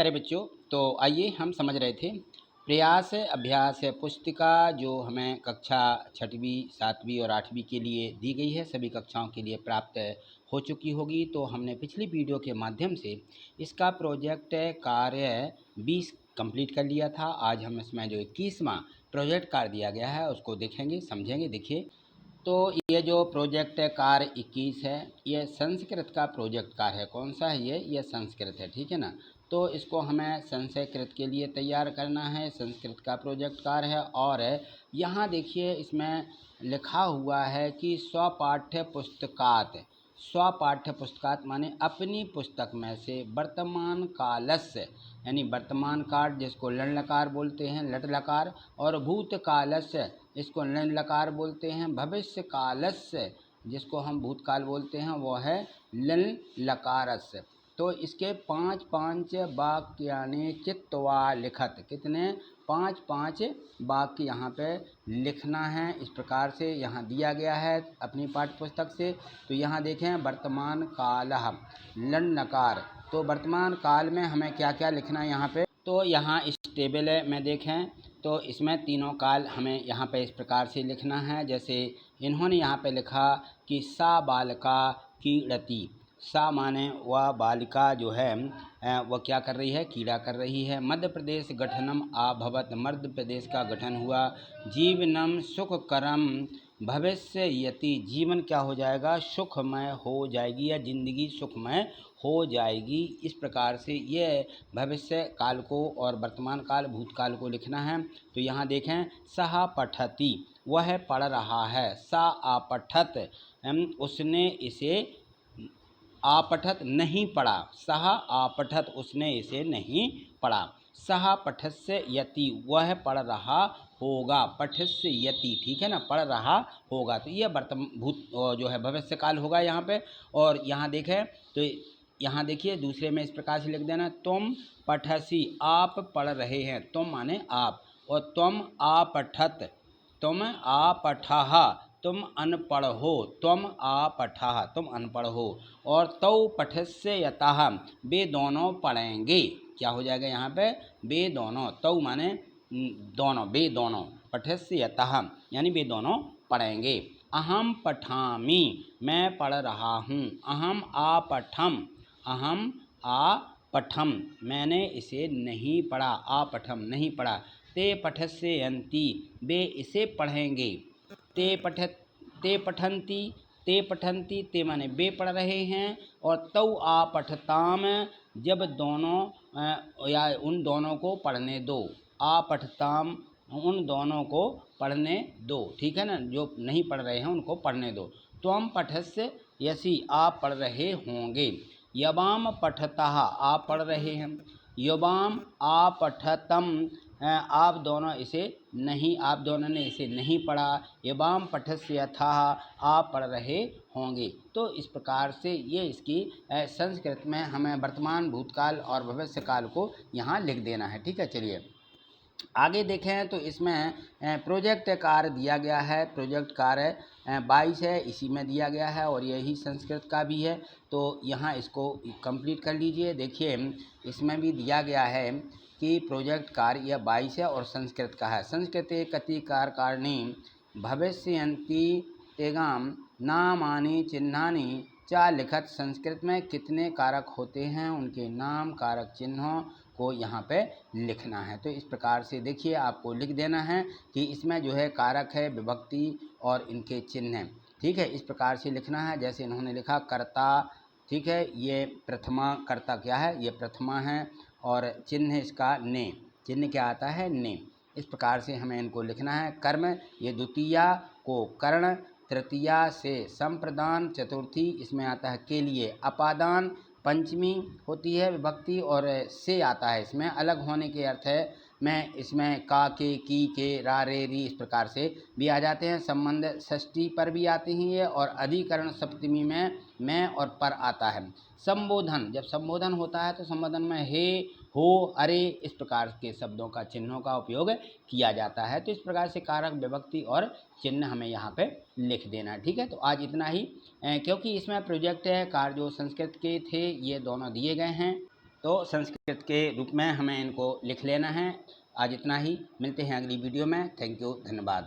प्यारे बच्चों, तो आइए हम समझ रहे थे प्रयास अभ्यास पुस्तिका जो हमें कक्षा 6वीं 7वीं और 8वीं के लिए दी गई है, सभी कक्षाओं के लिए प्राप्त हो चुकी होगी। तो हमने पिछली वीडियो के माध्यम से इसका प्रोजेक्ट कार्य 20 कंप्लीट कर लिया था। आज हम इसमें जो 21वां प्रोजेक्ट कार्य दिया गया है उसको देखेंगे, समझेंगे। देखिए, तो ये जो प्रोजेक्ट कार्य 21 है, ये संस्कृत का प्रोजेक्ट कार्य है। कौन सा है ये संस्कृत है, ठीक है ना। तो इसको हमें संस्कृत के लिए तैयार करना है, संस्कृत का प्रोजेक्ट कार्य है। और यहाँ देखिए, इसमें लिखा हुआ है कि स्वपाठ्य पुस्तकात। स्वपाठ्य पुस्तकात माने अपनी पुस्तक में से वर्तमान कालस्य, यानी वर्तमान काल जिसको लण लकार बोलते हैं, लट लकार, और भूतकालस्य इसको लण लकार बोलते हैं, भविष्य कालस्य जिसको हम भूतकाल बोलते हैं वो है लण लकारस्य। तो इसके 5 वाक्यानि चित्वा लिखत, कितने 5 वाक्य यहाँ पे लिखना है। इस प्रकार से यहाँ दिया गया है अपनी पाठ्य पुस्तक से। तो यहाँ देखें, वर्तमान कालः लण लकार, तो वर्तमान काल में हमें क्या क्या लिखना है यहाँ पे। तो यहाँ इस टेबल में देखें तो इसमें तीनों काल हमें यहाँ पे इस प्रकार से लिखना है। जैसे इन्होंने यहाँ पे लिखा कि सा बालिका क्रीडति। सा माने वह बालिका जो है वह क्या कर रही है, कीड़ा कर रही है। मध्य प्रदेश गठनम अभवत, मध्य प्रदेश का गठन हुआ। जीवनम सुखकरम भविष्य यति, जीवन क्या हो जाएगा, सुखमय हो जाएगी या जिंदगी सुखमय हो जाएगी। इस प्रकार से ये भविष्य काल को और वर्तमान काल भूतकाल को लिखना है। तो यहाँ देखें, सह पठति, वह पढ़ रहा है। सा अपठत, उसने इसे, आपठत नहीं पढ़ा। सह आपठत, उसने इसे नहीं पढ़ा। सह पठस्य यति, वह पढ़ रहा होगा। पठस्य यति, ठीक है ना, पढ़ रहा होगा। तो यह भूत जो है भविष्य काल होगा यहाँ पे। और यहाँ देखें तो यहाँ देखिए दूसरे में इस प्रकार से लिख देना, तुम पठसी, आप पढ़ रहे हैं। तुम माने आप, और तुम आपठत, तुम आपठः, तुम अनपढ़ हो। तुम आपठः, तुम अनपढ़ हो। और तौ पठस्य यतः, वे दोनों पढ़ेंगे। क्या हो जाएगा यहाँ पे, वे दोनों। तौ माने दोनों, वे दोनों। पठस्य यतः यानी वे दोनों पढ़ेंगे। अहम पठामि, मैं पढ़ रहा हूँ। अहम आपठम, अहम आपठम, मैंने इसे नहीं पढ़ा। आपठम नहीं पढ़ा। ते पठस्यन्ति, वे इसे पढ़ेंगे। ते पठन्ति, ते पठन्ति, ते माने वे पढ़ रहे हैं। और तौ आपठताम, जब दोनों या उन दोनों को पढ़ने दो। आपठताम, उन दोनों को पढ़ने दो, ठीक है ना, जो नहीं पढ़ रहे हैं उनको पढ़ने दो। त्वम पठस्य यसी, आप पढ़ रहे होंगे। यवाम पठतः, आप पढ़ रहे हैं। यवाम आपठतम, आप दोनों इसे नहीं, आप दोनों ने इसे नहीं पढ़ा। यवाम पठस्य यथः, आप पढ़ रहे होंगे। तो इस प्रकार से ये इसकी संस्कृत में हमें वर्तमान भूतकाल और भविष्य काल को यहाँ लिख देना है, ठीक है। चलिए आगे देखें तो इसमें प्रोजेक्ट कार्य दिया गया है। प्रोजेक्ट कार्य 22 है, इसी में दिया गया है और यही संस्कृत का भी है। तो यहाँ इसको कंप्लीट कर लीजिए। देखिए इसमें भी दिया गया है कि प्रोजेक्ट कार्य यह 22 है और संस्कृत का है। संस्कृते कति कारणी भविष्यन्ति तेगाम नामानि चिन्हानि चा लिखत, संस्कृत में कितने कारक होते हैं, उनके नाम कारक चिन्हों को यहाँ पे लिखना है। तो इस प्रकार से देखिए आपको लिख देना है कि इसमें जो है कारक है, विभक्ति और इनके चिन्ह हैं, ठीक है। इस प्रकार से लिखना है। जैसे इन्होंने लिखा कर्ता, ठीक है, ये प्रथमा, कर्ता क्या है, ये प्रथमा है। और चिन्ह इसका ने, चिन्ह क्या आता है, ने। इस प्रकार से हमें इनको लिखना है। कर्म, ये द्वितीया को कर्ण, तृतीया से संप्रदान, चतुर्थी इसमें आता है के लिए, अपादान पंचमी होती है विभक्ति, और से आता है इसमें अलग होने के अर्थ है। मैं इसमें का, के, की, के, रा, रे, री इस प्रकार से भी आ जाते हैं। संबंध षष्ठी पर भी आते हैं ये, और अधिकरण सप्तमी में मैं और पर आता है। संबोधन, जब संबोधन होता है तो संबोधन में हे, हो, अरे इस प्रकार के शब्दों का, चिन्हों का उपयोग किया जाता है। तो इस प्रकार से कारक, विभक्ति और चिन्ह हमें यहाँ पे लिख देना है, ठीक है। तो आज इतना ही, क्योंकि इसमें प्रोजेक्ट है कार्य जो संस्कृत के थे ये दोनों दिए गए हैं। तो संस्कृत के रूप में हमें इनको लिख लेना है। आज इतना ही, मिलते हैं अगली वीडियो में। थैंक यू, धन्यवाद।